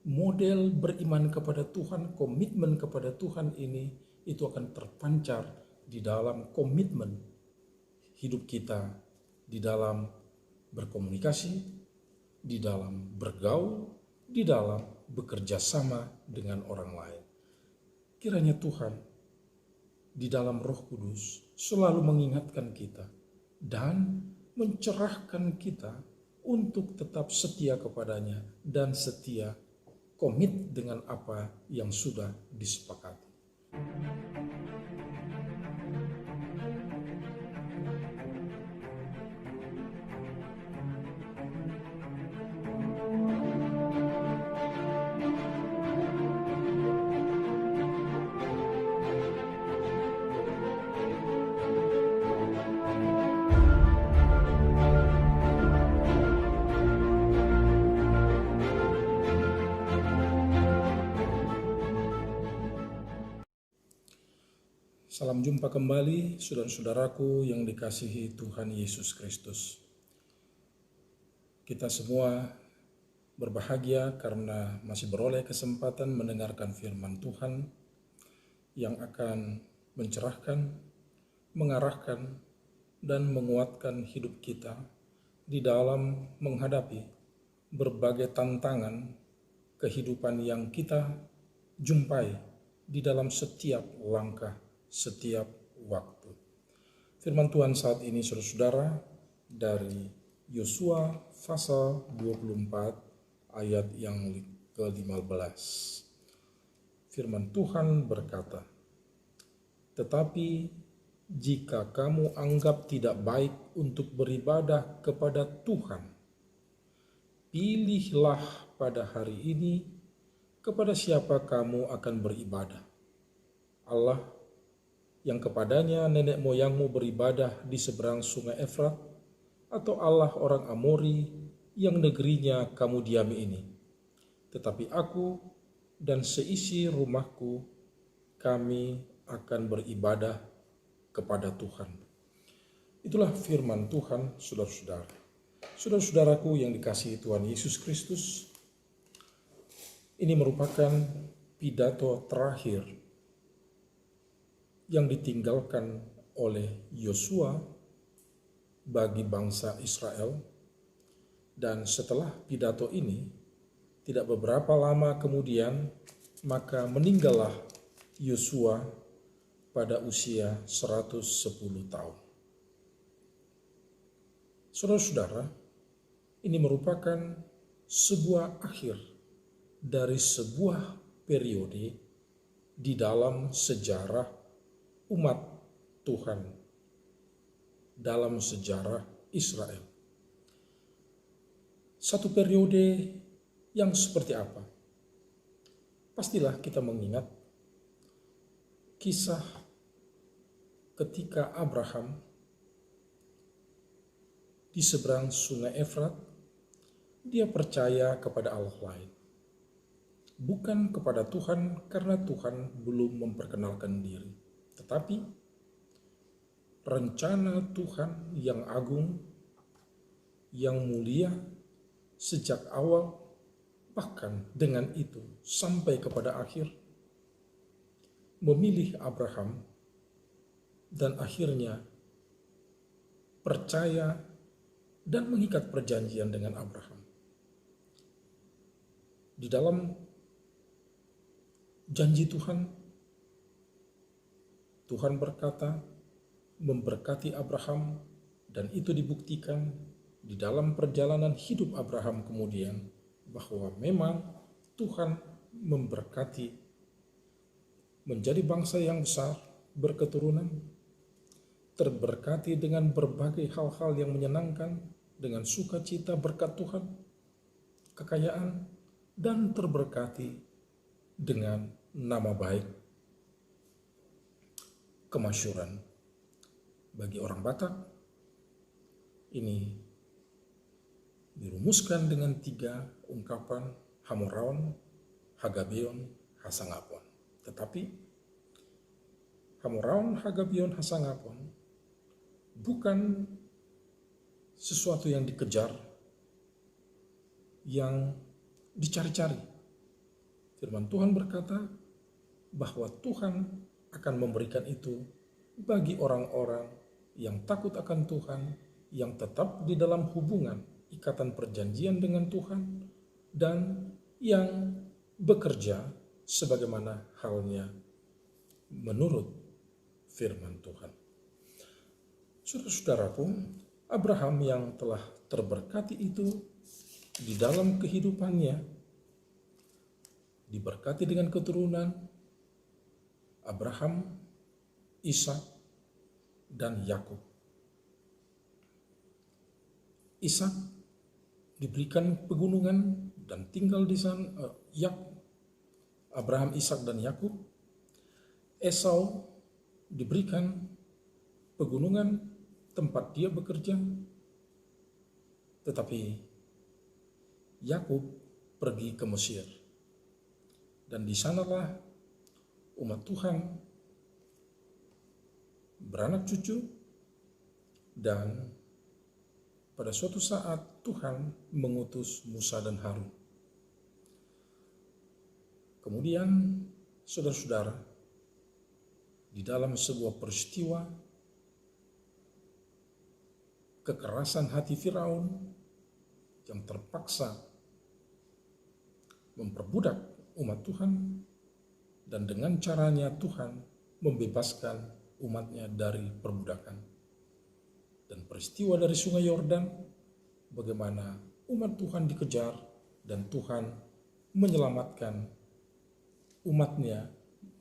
model beriman kepada Tuhan, komitmen kepada Tuhan ini, itu akan terpancar di dalam komitmen hidup kita, di dalam berkomunikasi, di dalam bergaul, di dalam bekerja sama dengan orang lain. Kiranya Tuhan di dalam Roh Kudus selalu mengingatkan kita dan mencerahkan kita untuk tetap setia kepadanya dan setia komit dengan apa yang sudah disepakati. Salam jumpa kembali, saudara-saudaraku yang dikasihi Tuhan Yesus Kristus. Kita semua berbahagia karena masih beroleh kesempatan mendengarkan firman Tuhan yang akan mencerahkan, mengarahkan, dan menguatkan hidup kita di dalam menghadapi berbagai tantangan kehidupan yang kita jumpai di dalam setiap langkah, setiap waktu. Firman Tuhan saat ini, saudara-saudara, dari Yosua pasal 24 ayat yang ke-15. Firman Tuhan berkata, "Tetapi jika kamu anggap tidak baik untuk beribadah kepada Tuhan, pilihlah pada hari ini kepada siapa kamu akan beribadah. Allah yang kepadanya nenek moyangmu beribadah di seberang sungai Efrat, atau Allah orang Amori yang negerinya kamu diami ini. Tetapi aku dan seisi rumahku, kami akan beribadah kepada Tuhan." Itulah firman Tuhan, saudara-saudara. Saudara-saudaraku yang dikasihi Tuhan Yesus Kristus, ini merupakan pidato terakhir yang ditinggalkan oleh Yosua bagi bangsa Israel. Dan setelah pidato ini, tidak beberapa lama kemudian, maka meninggallah Yosua pada usia 110 tahun. Saudara-saudara, ini merupakan sebuah akhir dari sebuah periode di dalam sejarah umat Tuhan, dalam sejarah Israel. Satu periode yang seperti apa? Pastilah kita mengingat kisah ketika Abraham di seberang sungai Efrat, dia percaya kepada Allah lain. Bukan kepada Tuhan karena Tuhan belum memperkenalkan diri. Tetapi rencana Tuhan yang agung, yang mulia sejak awal, bahkan dengan itu sampai kepada akhir, memilih Abraham dan akhirnya percaya dan mengikat perjanjian dengan Abraham. Di dalam janji Tuhan, Tuhan berkata, memberkati Abraham, dan itu dibuktikan di dalam perjalanan hidup Abraham kemudian, bahwa memang Tuhan memberkati menjadi bangsa yang besar, berketurunan, terberkati dengan berbagai hal-hal yang menyenangkan, dengan sukacita berkat Tuhan, kekayaan, dan terberkati dengan nama baik, kemasyhuran. Bagi orang Batak, ini dirumuskan dengan 3 ungkapan: Hamoraon, Hagabeon, Hasangapon. Tetapi Hamoraon, Hagabeon, Hasangapon bukan sesuatu yang dikejar, yang dicari-cari. Firman Tuhan berkata bahwa Tuhan akan memberikan itu bagi orang-orang yang takut akan Tuhan, yang tetap di dalam hubungan ikatan perjanjian dengan Tuhan, dan yang bekerja sebagaimana halnya menurut firman Tuhan. Saudara-saudaraku, Abraham yang telah terberkati itu di dalam kehidupannya diberkati dengan keturunan Abraham, Ishak, dan Yakub. Ishak diberikan pegunungan dan tinggal di sana. Abraham, Ishak, dan Yakub. Esau diberikan pegunungan tempat dia bekerja, tetapi Yakub pergi ke Mesir, dan di sanalah umat Tuhan beranak cucu, dan pada suatu saat Tuhan mengutus Musa dan Harun. Kemudian, saudara-saudara, di dalam sebuah peristiwa kekerasan hati Firaun yang terpaksa memperbudak umat Tuhan, dan dengan caranya Tuhan membebaskan umatnya dari perbudakan. Dan peristiwa dari Sungai Yordan, bagaimana umat Tuhan dikejar dan Tuhan menyelamatkan umatnya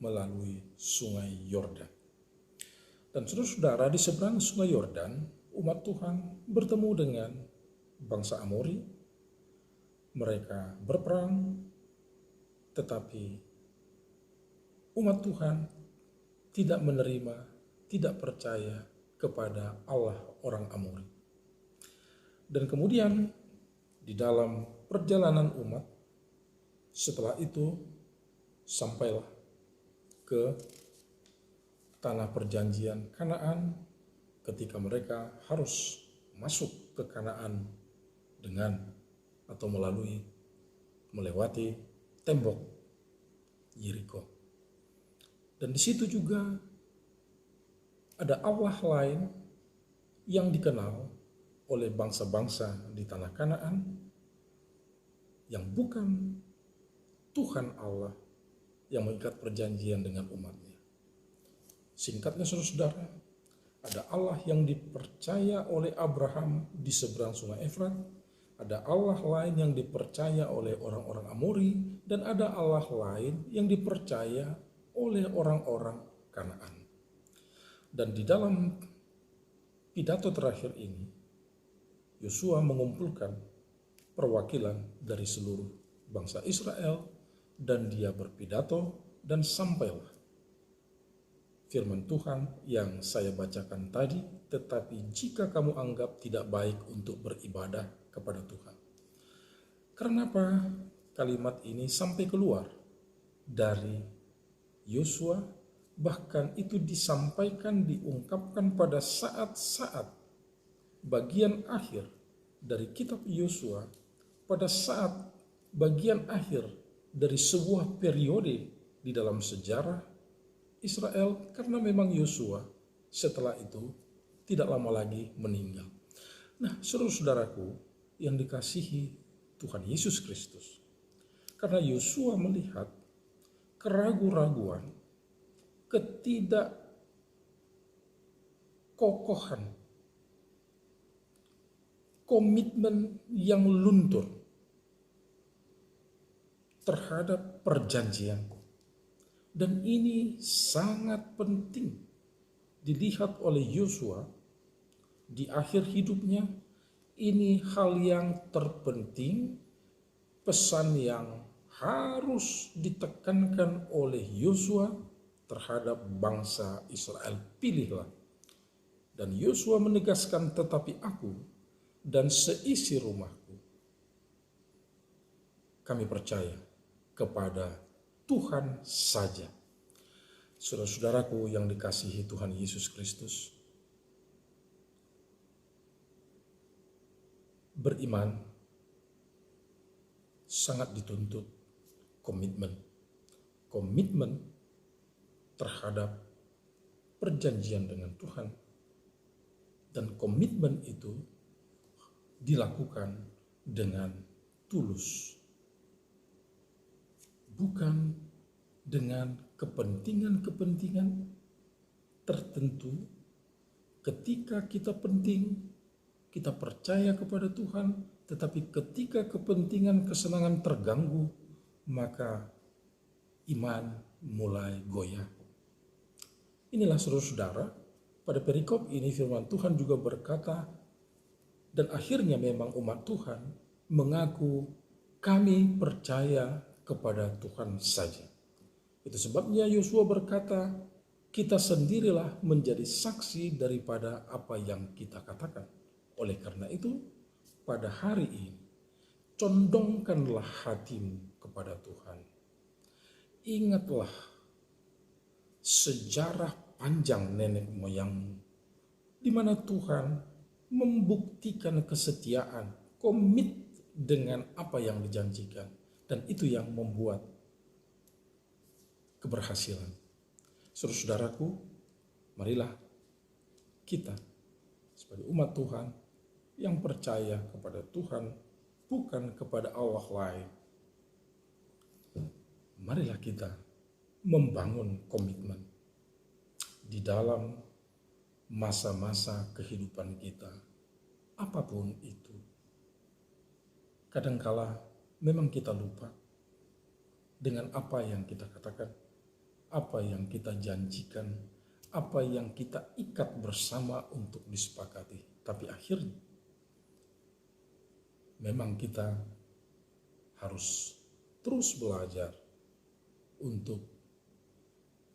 melalui Sungai Yordan. Dan saudara-saudara, di seberang Sungai Yordan, umat Tuhan bertemu dengan bangsa Amori. Mereka berperang, tetapi umat Tuhan tidak menerima, tidak percaya kepada Allah orang Amori. Dan kemudian di dalam perjalanan umat, setelah itu sampailah ke tanah perjanjian Kanaan, ketika mereka harus masuk ke Kanaan dengan atau melewati tembok Yeriko. Dan di situ juga ada Allah lain yang dikenal oleh bangsa-bangsa di tanah Kanaan, yang bukan Tuhan Allah yang mengikat perjanjian dengan umatnya. Singkatnya, saudara-saudara, ada Allah yang dipercaya oleh Abraham di seberang Sungai Efrat, ada Allah lain yang dipercaya oleh orang-orang Amori, dan ada Allah lain yang dipercaya oleh orang-orang Kanaan. Dan di dalam pidato terakhir ini, Yosua mengumpulkan perwakilan dari seluruh bangsa Israel, dan dia berpidato, dan sampailah firman Tuhan yang saya bacakan tadi. Tetapi jika kamu anggap tidak baik untuk beribadah kepada Tuhan. Kenapa kalimat ini sampai keluar dari Yosua? Bahkan itu disampaikan, diungkapkan pada saat-saat bagian akhir dari kitab Yosua, pada saat bagian akhir dari sebuah periode di dalam sejarah Israel, karena memang Yosua setelah itu tidak lama lagi meninggal. Nah, saudara-saudaraku yang dikasihi Tuhan Yesus Kristus, karena Yosua melihat keraguan-raguan, ketidakkokohan, komitmen yang luntur terhadap perjanjian. Dan ini sangat penting dilihat oleh Yosua di akhir hidupnya. Ini hal yang terpenting, pesan yang harus ditekankan oleh Yosua terhadap bangsa Israel. Pilihlah. Dan Yosua menegaskan, tetapi aku dan seisi rumahku, kami percaya kepada Tuhan saja. Saudara-saudaraku yang dikasihi Tuhan Yesus Kristus, beriman sangat dituntut komitmen. komitmen terhadap perjanjian dengan Tuhan, dan komitmen itu dilakukan dengan tulus, bukan dengan kepentingan-kepentingan tertentu. Ketika kita penting, kita percaya kepada Tuhan, tetapi ketika kepentingan kesenangan terganggu, maka iman mulai goyah. Inilah saudara-saudara, pada perikop ini firman Tuhan juga berkata, dan akhirnya memang umat Tuhan mengaku kami percaya kepada Tuhan saja. Itu sebabnya Yosua berkata, kita sendirilah menjadi saksi daripada apa yang kita katakan. Oleh karena itu, pada hari ini, condongkanlah hatimu kepada Tuhan. Ingatlah sejarah panjang nenek moyangmu, di mana Tuhan membuktikan kesetiaan, komit dengan apa yang dijanjikan. Dan itu yang membuat keberhasilan. Saudara-saudaraku, marilah kita sebagai umat Tuhan yang percaya kepada Tuhan, bukan kepada Allah lain. Marilah kita membangun komitmen di dalam masa-masa kehidupan kita, apapun itu. Kadangkala memang kita lupa dengan apa yang kita katakan, apa yang kita janjikan, apa yang kita ikat bersama untuk disepakati. Tapi akhirnya memang kita harus terus belajar untuk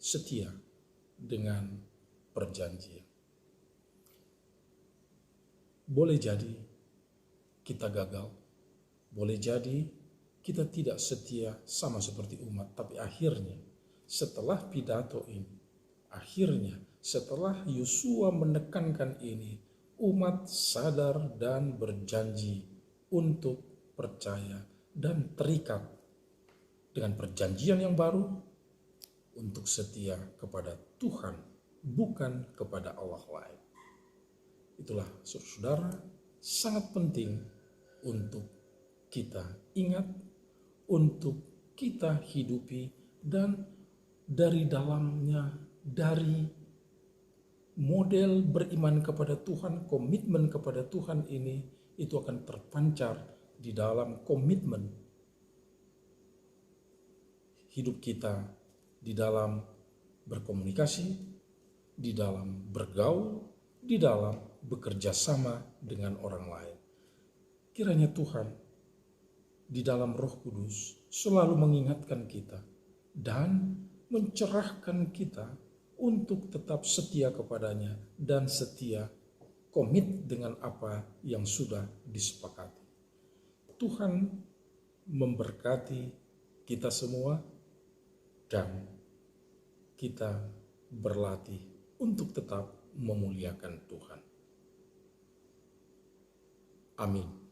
setia dengan perjanjian. Boleh jadi kita gagal, boleh jadi kita tidak setia sama seperti umat, tapi akhirnya setelah pidato ini, akhirnya setelah Yosua menekankan ini, umat sadar dan berjanji untuk percaya dan terikat dengan perjanjian yang baru untuk setia kepada Tuhan, bukan kepada Allah lain. Itulah saudara, sangat penting untuk kita ingat, untuk kita hidupi, dan dari dalamnya, dari model beriman kepada Tuhan, komitmen kepada Tuhan ini, itu akan terpancar di dalam komitmen hidup kita, di dalam berkomunikasi, di dalam bergaul, di dalam bekerja sama dengan orang lain. Kiranya Tuhan di dalam Roh Kudus selalu mengingatkan kita dan mencerahkan kita untuk tetap setia kepadanya dan setia komit dengan apa yang sudah disepakati. Tuhan memberkati kita semua dan kita berlatih untuk tetap memuliakan Tuhan. Amin.